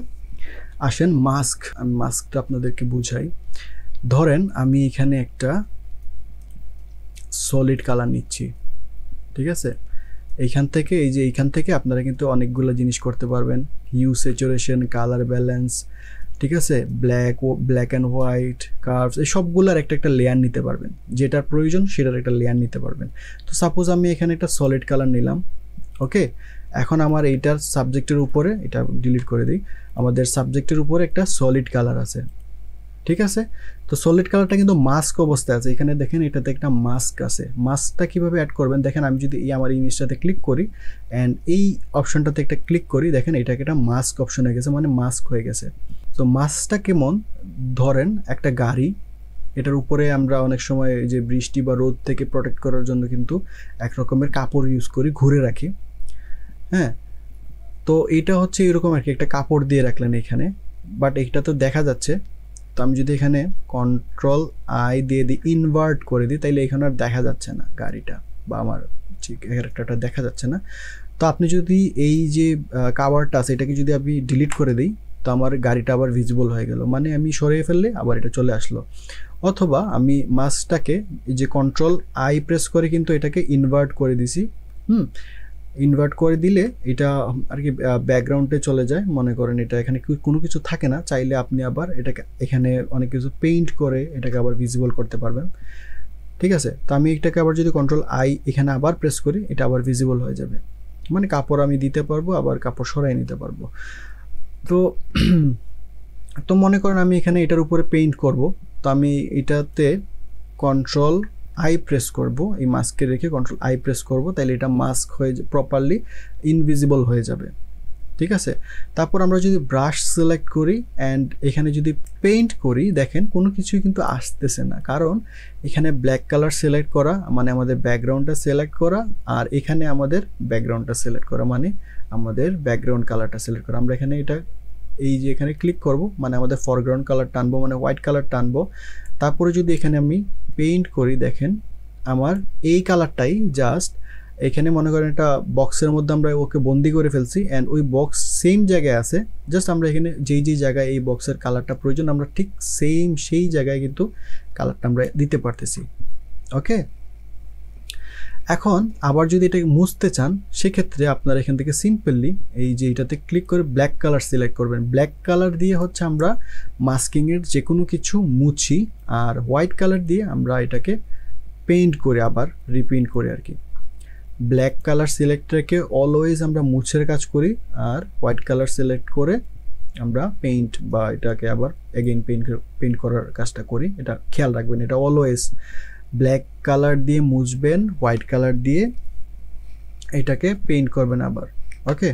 আসেন মাস্ক, আমি মাস্কটা আপনাদেরকে বুঝাই। ধরেন আমি এখানে একটা সলিড কালার নিচ্ছি, ঠিক আছে। এইখান থেকে এই যে এইখান থেকে আপনারা কিন্তু অনেকগুলো জিনিস করতে পারবেন, হিউ, স্যাচুরেশন, কালার ব্যালেন্স, ঠিক আছে, ব্ল্যাক অ্যান্ড হোয়াইট, কার্ভস, এই সবগুলোর একটা একটা লেয়ার নিতে পারবেন। যেটার প্রয়োজন সেটার একটা লেয়ার নিতে পারবেন। তো সাপোজ আমি এখানে একটা সলিড কালার নিলাম, ওকে। এখন আমার এইটার সাবজেক্টের উপরে, এটা ডিলিট করে দিই, আমাদের সাবজেক্টের উপরে একটা সলিড কালার আছে, ঠিক আছে। তো সলিড কালারটা কিন্তু মাস্ক অবস্থায় আছে। এখানে দেখেন এটাতে একটা মাস্ক আছে। মাস্কটা কিভাবে অ্যাড করবেন দেখেন, আমি যদি এই আমার ইমেজটাতে ক্লিক করি অ্যান্ড এই অপশনটাতে একটা ক্লিক করি, দেখেন এটাকে একটা মাস্ক অপশন হয়ে গেছে, মানে মাস্ক হয়ে গেছে। তো মাস্কটা কেমন, ধরেন একটা গাড়ি, এটার উপরে আমরা অনেক সময় যে বৃষ্টি বা রোদ থেকে প্রোটেক্ট করার জন্য কিন্তু এক রকমের কাপড় ইউজ করি, ঘুরে রাখি, হ্যাঁ। তো এটা হচ্ছে এরকম আর কি, একটা কাপড় দিয়ে রাখলেন এখানে, বাট এটা তো দেখা যাচ্ছে তো আমি যদি এখানে কন্ট্রোল আই দিয়ে দিই, ইনভার্ট করে দিই, তাইলে এখানে আর দেখা যাচ্ছে না গাড়িটা বা আমার ক্যারেক্টারটা দেখা যাচ্ছে না। তো আপনি যদি এই যে কাভারটা আছে এটাকে যদি আমি ডিলিট করে দিই, তো আমার গাড়িটা আবার ভিজিবল হয়ে গেল, মানে আমি সরিয়ে ফেললে আবার এটা চলে আসলো। অথবা আমি মাস্কটাকে এই যে কন্ট্রোল আই প্রেস করে কিন্তু এটাকে ইনভার্ট করে দিছি। ইনভার্ট করে দিলে এটা আর কি ব্যাকগ্রাউন্ডে চলে যায়, মনে করেন এটা এখানে কোনো কিছু থাকে না। চাইলে আপনি আবার এটাকে এখানে অনেক কিছু পেইন্ট করে এটাকে আবার ভিজিবল করতে পারবেন। ঠিক আছে, তো আমি এটাকে আবার যদি কন্ট্রোল আই এখানে আবার প্রেস করি, এটা আবার ভিজিবল হয়ে যাবে, মানে কাপড় আমি দিতে পারবো, আবার কাপড় সরাই নিতে পারবো। তো তো মনে করেন আমি এখানে এটার উপরে পেইন্ট করব, তো আমি এটাতে কন্ট্রোল আই প্রেস করব, এই মাস্কে রেখে কন্ট্রোল আই প্রেস করব, তাহলে এটা মাস্ক হয়ে প্রপারলি ইনভিজিবল হয়ে যাবে। ঠিক আছে, তারপর আমরা যদি ব্রাশ সিলেক্ট করি অ্যান্ড এখানে যদি পেইন্ট করি, দেখেন কোনো কিছুই কিন্তু আসতেছে না, কারণ এখানে ব্ল্যাক কালার সিলেক্ট করা মানে আমাদের ব্যাকগ্রাউন্ডটা সিলেক্ট করা, আর এখানে আমাদের ব্যাকগ্রাউন্ডটা সিলেক্ট করা মানে আমাদের ব্যাকগ্রাউন্ড কালারটা সিলেক্ট করা। আমরা এখানে এটা এই যে এখানে ক্লিক করব, মানে আমাদের ফরগ্রাউন্ড কালার টানবো, মানে হোয়াইট কালার টানবো। তারপরে যদি এখানে আমি পেইন্ট করি, দেখেন আমার এই কালারটাই জাস্ট এখানে মনে করেন একটা বক্সের মধ্যে আমরা ওকে বন্দি করে ফেলছি, অ্যান্ড ওই বক্স সেম জায়গায় আছে, জাস্ট আমরা এখানে যেই জায়গায় এই বক্সের কালারটা প্রয়োজন আমরা ঠিক সেম সেই জায়গায় কিন্তু কালারটা আমরা দিতে পারতেছি। ওকে, এখন আবার যদি এটাকে মুছতে চান, সেক্ষেত্রে আপনারা এখান থেকে সিম্পলি এই যে এটাতে ক্লিক করে ব্ল্যাক কালার সিলেক্ট করবেন। ব্ল্যাক কালার দিয়ে হচ্ছে আমরা মাস্কিংয়ের যে কোনো কিছু মুছি, আর হোয়াইট কালার দিয়ে আমরা এটাকে পেইন্ট করে আবার রিপেইন্ট করে আর কি। ব্ল্যাক কালার সিলেক্টরকে অলওয়েজ আমরা মুছের কাজ করি, আর হোয়াইট কালার সিলেক্ট করে আমরা পেইন্ট বা এটাকে আবার এগেইন পেইন্ট করার কাজটা করি। এটা খেয়াল রাখবেন, এটা অলওয়েজ ব্ল্যাক কালার দিয়ে মুছবেন, হোয়াইট কালার দিয়ে এটাকে পেইন্ট করবেন আবার। ওকে,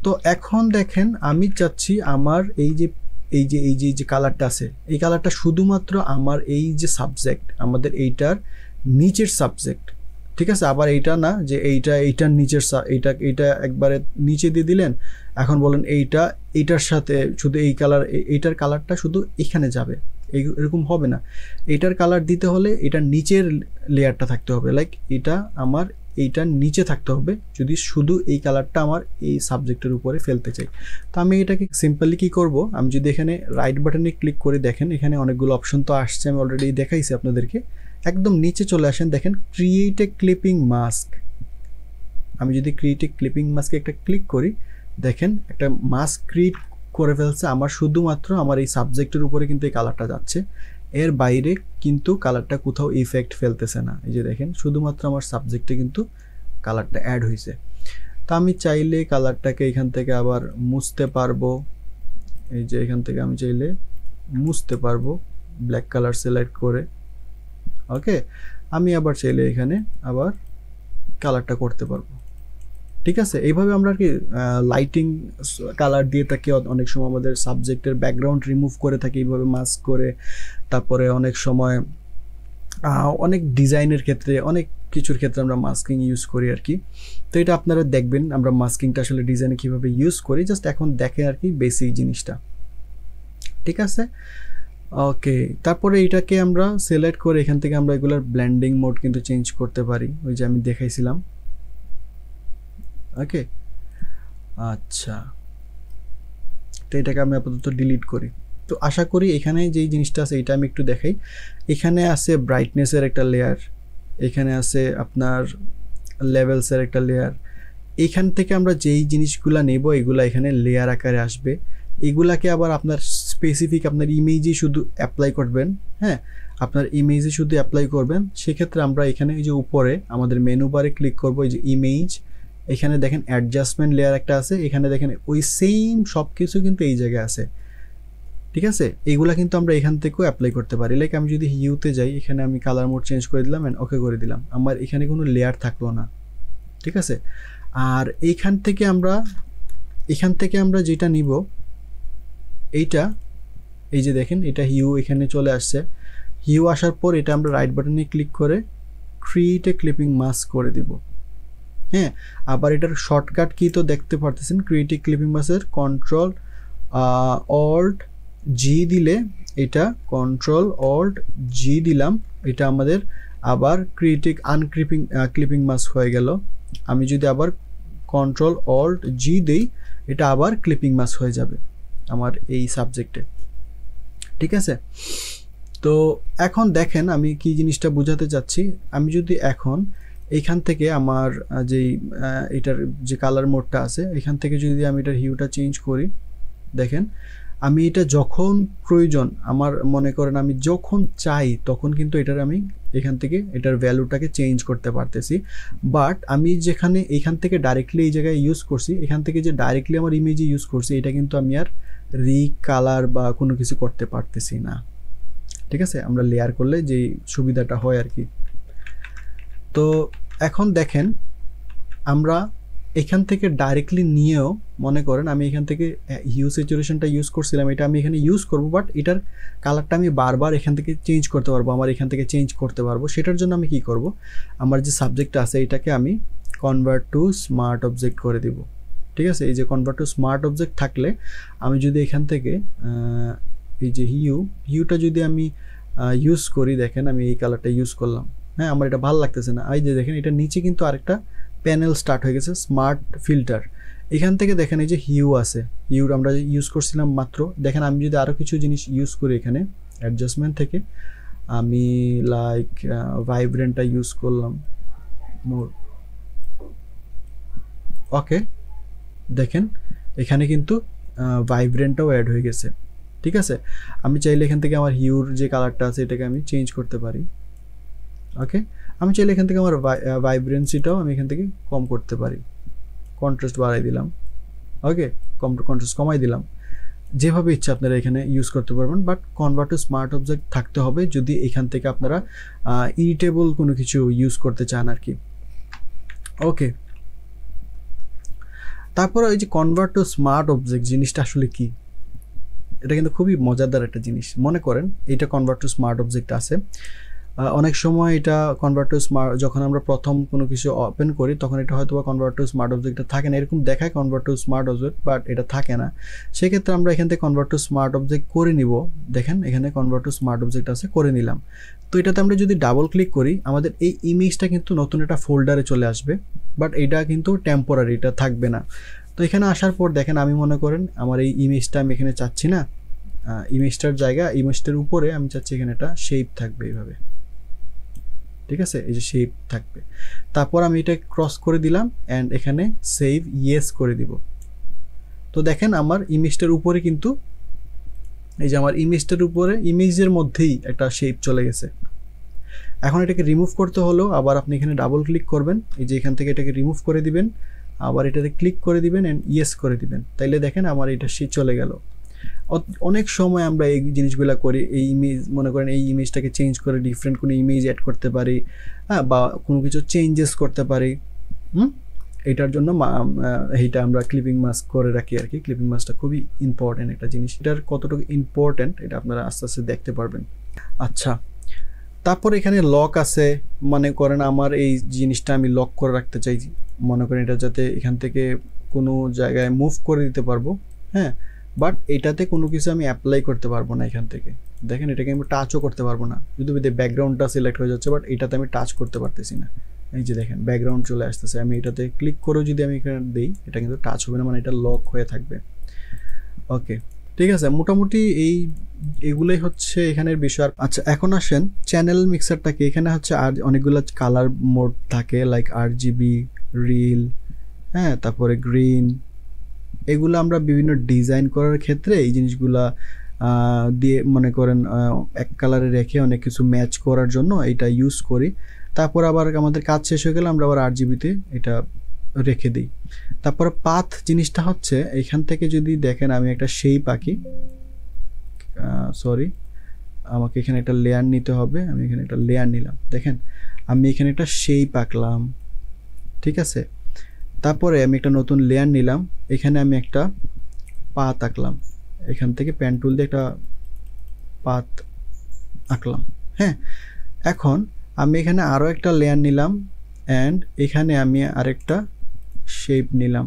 তো এখন দেখেন আমি চাচ্ছি আমার এই যে কালারটা আছে, এই কালারটা শুধুমাত্র আমার এই যে সাবজেক্ট আমাদের এইটার নিচের সাবজেক্ট। ঠিক আছে, আবার এইটা না যে এইটার নিচের এইটা একবারে নিচে দিয়ে দিলেন, এখন বলেন এইটার সাথে শুধু এই এইটার কালারটা শুধু এখানে যাবে, এরকম হবে না। এইটার কালার দিতে হলে এটার নিচের লেয়ারটা থাকতে হবে, লাইক এটা আমার এইটার নিচে থাকতে হবে যদি শুধু এই কালারটা আমার এই সাবজেক্টের উপরে ফেলতে চাই। তো আমি এটাকে সিম্পলি কি করব, আমি যদি এখানে রাইট বাটনে ক্লিক করে, দেখেন এখানে অনেকগুলো অপশন তো আসছে, আমি অলরেডি দেখাইছি আপনাদেরকে। একদম নিচে চলে আসেন, দেখেন ক্রিয়েট এ ক্লিপিং মাস্ক। আমি যদি ক্রিয়েট এ ক্লিপিং মাস্কে একটা ক্লিক করি, দেখেন একটা মাস্ক ক্রিয়েট করে ফেলছে আমার, শুধুমাত্র আমার এই সাবজেক্টের উপরে কিন্তু এই কালারটা যাচ্ছে, এর বাইরে কিন্তু কালারটা কোথাও ইফেক্ট ফেলতেছে না। এই যে দেখেন শুধুমাত্র আমার সাবজেক্টে কিন্তু কালারটা অ্যাড হয়েছে। তো আমি চাইলে কালারটাকে এখান থেকে আবার মুছতে পারবো, এই যে এখান থেকে আমি চাইলে মুছতে পারবো ব্ল্যাক কালার সিলেক্ট করে। ওকে, আমি আবার চাইলে এখানে আবার কালারটা করতে পারবো। ঠিক আছে, এইভাবে আমরা আর কি লাইটিং কালার দিয়ে থাকি, অনেক সময় আমাদের সাবজেক্টের ব্যাকগ্রাউন্ড রিমুভ করে থাকি এইভাবে মাস্ক করে। তারপরে অনেক সময় অনেক ডিজাইনের ক্ষেত্রে, অনেক কিছুর ক্ষেত্রে আমরা মাস্কিং ইউজ করি আর কি। তো এটা আপনারা দেখবেন আমরা মাস্কিংটা আসলে ডিজাইনে কীভাবে ইউজ করি, জাস্ট এখন দেখেন আর কি বেসিক জিনিসটা। ঠিক আছে, ওকে, তারপরে এটাকে আমরা সিলেক্ট করে এখান থেকে আমরা এগুলোর ব্লেন্ডিং মোড কিন্তু চেঞ্জ করতে পারি, ওই যে আমি দেখাইছিলাম। ওকে, আচ্ছা, তো এটাকে আমি আপাতত ডিলিট করি। তো আশা করি এখানে যেই জিনিসটা আছে এটা আমি একটু দেখাই। এখানে আছে ব্রাইটনেসের একটা লেয়ার, এখানে আছে আপনার লেভেলসের একটা লেয়ার। এখান থেকে আমরা যেই জিনিসগুলো নেব এগুলা এখানে লেয়ার আকারে আসবে। এগুলাকে আবার আপনার স্পেসিফিক আপনার ইমেজে শুধু অ্যাপ্লাই করবেন। হ্যাঁ, আপনার ইমেজে শুধু অ্যাপ্লাই করবেন। সেক্ষেত্রে আমরা এখানে এই যে উপরে আমাদের মেনু বারে ক্লিক করব, এই যে ইমেজ, এখানে দেখেন অ্যাডজাস্টমেন্ট লেয়ার একটা আছে, এখানে দেখেন ওই সেম সব কিছু কিন্তু এই জায়গায় আছে। ঠিক আছে, এইগুলা কিন্তু আমরা এখান থেকেও অ্যাপ্লাই করতে পারি। লাইক আমি যদি হিউতে যাই, এখানে আমি কালার মোড চেঞ্জ করে দিলাম অ্যান্ড ওকে করে দিলাম, আমার এখানে কোনো লেয়ার থাকলো না। ঠিক আছে, আর এখান থেকে আমরা যেটা নিব এইটা, এই যে দেখেন এটা হিউ এখানে চলে আসছে। হিউ আসার পর এটা আমরা রাইট বাটনে ক্লিক করে ক্রিয়েট এ ক্লিপিং মাস্ক করে দিব। হ্যাঁ, আবার এটার শর্টকাট কি তো দেখতে পারতেছেন, ক্রিয়েট এ ক্লিপিং মাস্কের কন্ট্রোল অল্ট জি দিলে এটা কন্ট্রোল অল্ট জি দিলাম, এটা আমাদের আবার ক্লিপিং মাস্ক হয়ে গেল। আমি যদি আবার কন্ট্রোল অল্ট জি দেই, এটা আবার ক্লিপিং মাস্ক হয়ে যাবে আমার এই সাবজেক্টে। ঠিক আছে, তো এখন দেখেন আমি কি জিনিসটা বোঝাতে চাচ্ছি। আমি যদি এখন এইখান থেকে আমার যেই এটার যে কালার মোডটা আছে, এখান থেকে যদি আমি এটার হিউটা চেঞ্জ করি, দেখেন আমি এটা যখন প্রয়োজন, আমার মনে করেন আমি যখন চাই তখন কিন্তু এটার আমি এখান থেকে এটার ভ্যালুটাকে চেঞ্জ করতে পারতেছি। বাট আমি যেখানে এখান থেকে ডাইরেক্টলি এই জায়গায় ইউজ করছি, এখান থেকে যে ডাইরেক্টলি আমার ইমেজে ইউজ করছি, এটা কিন্তু আমি আর রিকালার বা কোনো কিছু করতে পারতেছি না। ঠিক আছে, আমরা লেয়ার করলে যে সুবিধাটা হয় আর কি। তো এখন দেখেন আমরা এখান থেকে ডাইরেক্টলি নিয়েও, মনে করেন আমি এখান থেকে হিউ স্যাচুরেশনটা ইউজ করছিলাম, এটা আমি এখানে ইউজ করব, বাট এটার কালারটা আমি বারবার এখান থেকে চেঞ্জ করতে পারবো, আমার এখান থেকে চেঞ্জ করতে পারবো। সেটার জন্য আমি কি করব, আমার যে সাবজেক্ট আছে এটাকে আমি কনভার্ট টু স্মার্ট অবজেক্ট করে দিব। ঠিক আছে, এই যে কনভার্ট টু স্মার্ট অবজেক্ট থাকলে আমি যদি এখান থেকে এই যে হিউটা যদি আমি ইউজ করি, দেখেন আমি এই কালারটা ইউজ করলাম, হ্যাঁ আমার এটা ভালো লাগতেছে না। এই যে দেখেন এটা নিচে কিন্তু আরেকটা প্যানেল স্টার্ট হয়ে গেছে, স্মার্ট ফিল্টার। এখান থেকে দেখেন এই যে হিউ আছে, হিউ আমরা ইউজ করছিলাম মাত্র। দেখেন আমি যদি আরও কিছু জিনিস ইউজ করি এখানে অ্যাডজাস্টমেন্ট থেকে, আমি লাইক ভাইব্রেন্টটা ইউজ করলাম মোর। ওকে, দেখেন এখানে কিন্তু ভাইব্রেন্টটাও অ্যাড হয়ে গেছে। ঠিক আছে, আমি চাইলে এখান থেকে আমার হিউর যে কালারটা আছে এটাকে আমি চেঞ্জ করতে পারি। ওকে, আমি চাইলে এখান থেকে আমার ভাইব্রেন্সিটাও আমি এখান থেকে কম করতে পারি, কন্ট্রাস্ট বাড়াই দিলাম। ওকে, কন্ট্রাস্ট কমাই দিলাম, যেভাবে ইচ্ছা আপনারা এখানে ইউজ করতে পারবেন। But convert to smart object থাকতে হবে যদি এখান থেকে আপনারা ইরিটেবল কোনো কিছু ইউজ করতে চান আর কি। ওকে, তারপর এই যে কনভার্ট টু স্মার্ট অবজেক্ট জিনিসটা আসলে কি, এটা কিন্তু খুবই মজাদার একটা জিনিস। মনে করেন এটা কনভার্ট টু স্মার্ট অবজেক্ট আছে, অনেক সময় এটা কনভার্ট টু স্মার্ট, যখন আমরা প্রথম কোনো কিছু ওপেন করি তখন এটা হয়তো বা কনভার্ট টু স্মার্ট অবজেক্টটা থাকে না, এরকম দেখায় convert to smart object, but এটা থাকে না। সেক্ষেত্রে আমরা এখান থেকে কনভার্ট টু স্মার্ট অবজেক্ট করে নিব। দেখেন এখানে কনভার্ট টু স্মার্ট অবজেক্ট আছে, করে নিলাম। তো এটাতে আমরা যদি ডাবল ক্লিক করি, আমাদের এই ইমেজটা কিন্তু নতুন একটা ফোল্ডারে চলে আসবে, বাট এটা কিন্তু টেম্পোরারি, এটা থাকবে না। তো এখানে আসার পর দেখেন আমি মনে করেন আমার এই ইমেজটা আমি এখানে চাচ্ছি না, ইমেজটার জায়গা, ইমেজটার উপরে আমি চাচ্ছি এখানে একটা শেপ থাকবে এইভাবে। ঠিক আছে, এই যে শেপ থাকবে। তারপর আমি এটা ক্রস করে দিলাম অ্যান্ড এখানে সেভ ইয়েস করে দিব। তো দেখেন আমার ইমেজটার উপরে কিন্তু, এই যে আমার ইমেজটার উপরে ইমেজের মধ্যেই একটা শেপ চলে গেছে। এখন এটাকে রিমুভ করতে হলো আবার আপনি এখানে ডাবল ক্লিক করবেন, এই যে এখান থেকে এটাকে রিমুভ করে দিবেন, আবার এটাতে ক্লিক করে দিবেন অ্যান্ড ইয়েস করে দিবেন, তাইলে দেখেন আমার এটা চলে গেল। অনেক সময় আমরা এই জিনিসগুলো করি, এই ইমেজ মনে করেন এই ইমেজটাকে চেঞ্জ করে ডিফারেন্ট কোনো ইমেজ অ্যাড করতে পারি, হ্যাঁ, বা কোনো কিছু চেঞ্জেস করতে পারি। এটার জন্য এইটা আমরা ক্লিপিং মাস্ক করে রাখি আর কি। ক্লিপিং মাস্কটা খুবই ইম্পর্টেন্ট একটা জিনিস, এটার কতটুকু ইম্পর্টেন্ট এটা আপনারা আস্তে আস্তে দেখতে পারবেন। আচ্ছা, তারপর এখানে লক আছে, মনে করেন আমার এই জিনিসটা আমি লক করে রাখতে চাই, মনে করেন এটা যাতে এখান থেকে কোনো জায়গায় মুভ করে দিতে পারবো, হ্যাঁ, বাট এটাতে কোনো কিছু আমি অ্যাপ্লাই করতে পারবো না এখান থেকে। দেখেন এটাকে আমি টাচও করতে পারবো না, যদি ব্যাকগ্রাউন্ডটা সিলেক্ট হয়ে যাচ্ছে, বাট এটাতে আমি টাচ করতে পারতেছি না। এই যে দেখেন ব্যাকগ্রাউন্ড চলে আসতেছে, আমি এটাতে ক্লিক করেও যদি আমি এখানে দিই এটা কিন্তু টাচ হবে না, মানে এটা লক হয়ে থাকবে। ওকে, ঠিক আছে, মোটামুটি এগুলোই হচ্ছে এখানের বিষয়। আচ্ছা, এখন আসেন চ্যানেল মিক্সারটাকে। এখানে হচ্ছে আর অনেকগুলো কালার মোড থাকে, লাইক RGB, রিল, হ্যাঁ, তারপরে গ্রিন। এগুলো আমরা বিভিন্ন ডিজাইন করার ক্ষেত্রে এই জিনিসগুলা দিয়ে মনে করেন এক কালারে রেখে অনেক কিছু ম্যাচ করার জন্য এটা ইউজ করি। তারপর আবার আমাদের কাজ শেষ হয়ে গেলে আমরা আবার RGBতে এটা রেখে দিই। তারপর পাথ জিনিসটা হচ্ছে এখান থেকে যদি দেখেন আমি একটা শেপ আঁকি, সরি আমাকে এখানে একটা লেয়ার নিতে হবে, আমি এখানে একটা লেয়ার নিলাম, দেখেন আমি এখানে একটা শেপ আঁকলাম। ঠিক আছে, তারপরে আমি একটা নতুন লেয়ার নিলাম, এখানে আমি একটা পাথ আঁকলাম, এখান থেকে পেন টুল দিয়ে একটা পাথ আঁকলাম। হ্যাঁ, এখন আমি এখানে আরও একটা লেয়ার নিলাম অ্যান্ড এখানে আমি আরেকটা শেপ নিলাম।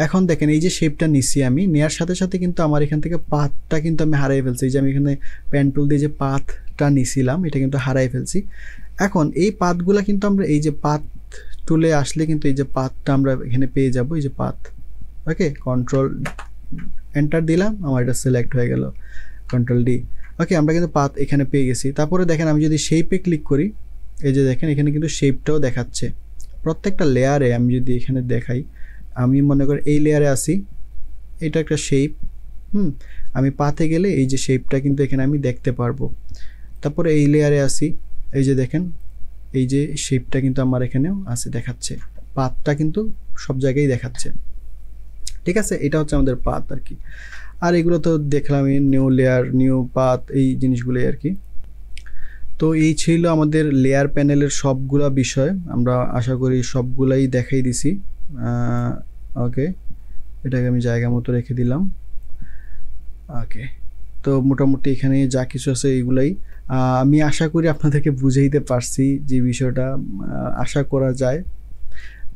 এখন দেখেন এই যে শেপটা নিছি আমি, নেওয়ার সাথে সাথে কিন্তু আমার এখান থেকে পাথটা কিন্তু আমি হারাই ফেলছি। এই যে আমি এখানে পেন টুল দিয়ে যে পাথটা নিছিলাম এটা কিন্তু হারাই ফেলছি। এখন এই পাথগুলা কিন্তু আমরা এই যে পাথ টুলে আসলে কিন্তু এই যে পাথটা আমরা এখানে পেয়ে যাব, এই যে পাথ। ওকে, কন্ট্রোল এন্টার দিলাম, আমার এটা সিলেক্ট হয়ে গেল, কন্ট্রোল ডি। ওকে, আমরা কিন্তু পাথ এখানে পেয়ে গেছি। তারপরে দেখেন আমি যদি শেপে ক্লিক করি, এই যে দেখেন এখানে কিন্তু শেপটাও দেখাচ্ছে প্রত্যেকটা লেয়ারে। আমি যদি এখানে দেখাই, আমি মনে করি এই লেয়ারে আসি, এটা একটা শেপ। আমি পাথে গেলে এই যে শেপটা কিন্তু এখানে আমি দেখতে পারবো। তারপরে এই লেয়ারে আসি, এই যে দেখেন এই যে শেপটা কিন্তু আমার এখানেও আছে, দেখাচ্ছে পাথটা কিন্তু সব জায়গায় দেখাচ্ছে। ঠিক আছে, এটা হচ্ছে আমাদের পাথ আর কি। আর এগুলো তো দেখলাম, নিউ লেয়ার, নিউ পাথ, এই জিনিসগুলোই আর কি। তো এই ছিল আমাদের লেয়ার প্যানেলের সবগুলা বিষয়, আমরা আশা করি সবগুলাই দেখাই দিছি। ওকে, এটাকে আমি জায়গা মতো রেখে দিলাম। ওকে, তো মোটামুটি এখানে যা কিছু আছে এইগুলাই আমি আশা করি আপনাদেরকে বুঝাইতে পারছি যে বিষয়টা আশা করা যায়।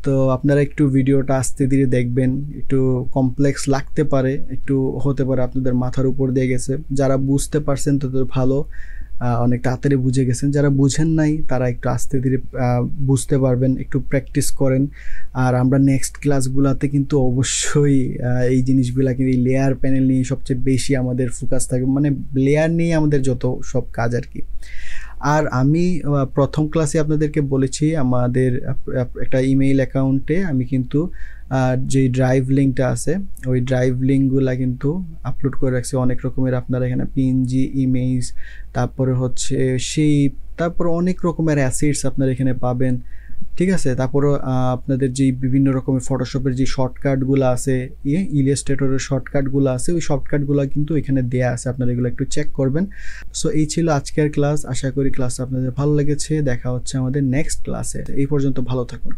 তো আপনারা একটু ভিডিওটা আস্তে ধীরে দেখবেন, একটু কমপ্লেক্স লাগতে পারে, একটু হতে পারে আপনাদের মাথার উপর দিয়ে গেছে। যারা বুঝতে পারছেন তাদের ভালো, অনেক তাড়াতাড়ি বুঝে গেছেন। যারা বুঝেন নাই তারা একটু আস্তে ধীরে বুঝতে পারবেন, একটু প্র্যাকটিস করেন। আর আমরা নেক্সট ক্লাসগুলোতে কিন্তু অবশ্যই এই জিনিসগুলা কিন্তু এই লেয়ার প্যানেল নিয়ে সবচেয়ে বেশি আমাদের ফোকাস থাকবে, মানে লেয়ার নিয়ে আমাদের যত সব কাজ আর কি। আর আমি প্রথম ক্লাসে আপনাদেরকে বলেছি আমাদের একটা ইমেইল অ্যাকাউন্টে আমি কিন্তু যে ড্রাইভ লিঙ্কটা আছে ওই ড্রাইভ লিঙ্কগুলো কিন্তু আপলোড করে রাখছি অনেক রকমের। আপনারা এখানে পিএনজি, ইমেজ, তারপরে হচ্ছে শেপ, তারপর অনেক রকমের অ্যাসেটস আপনারা এখানে পাবেন। ঠিক আছে, তারপরে আপনাদের যে বিভিন্ন রকমের ফটোশপের যে শর্টকাটগুলো আছে, ইলাস্ট্রেটরের শর্টকাটগুলো আছে, ওই শর্টকাটগুলো কিন্তু এখানে দেয়া আছে, আপনারা এগুলো একটু চেক করবেন। সো এই ছিল আজকের ক্লাস, আশা করি ক্লাসটা আপনাদের ভালো লেগেছে। দেখা হচ্ছে আমাদের নেক্সট ক্লাসে, এই পর্যন্ত ভালো থাকুন।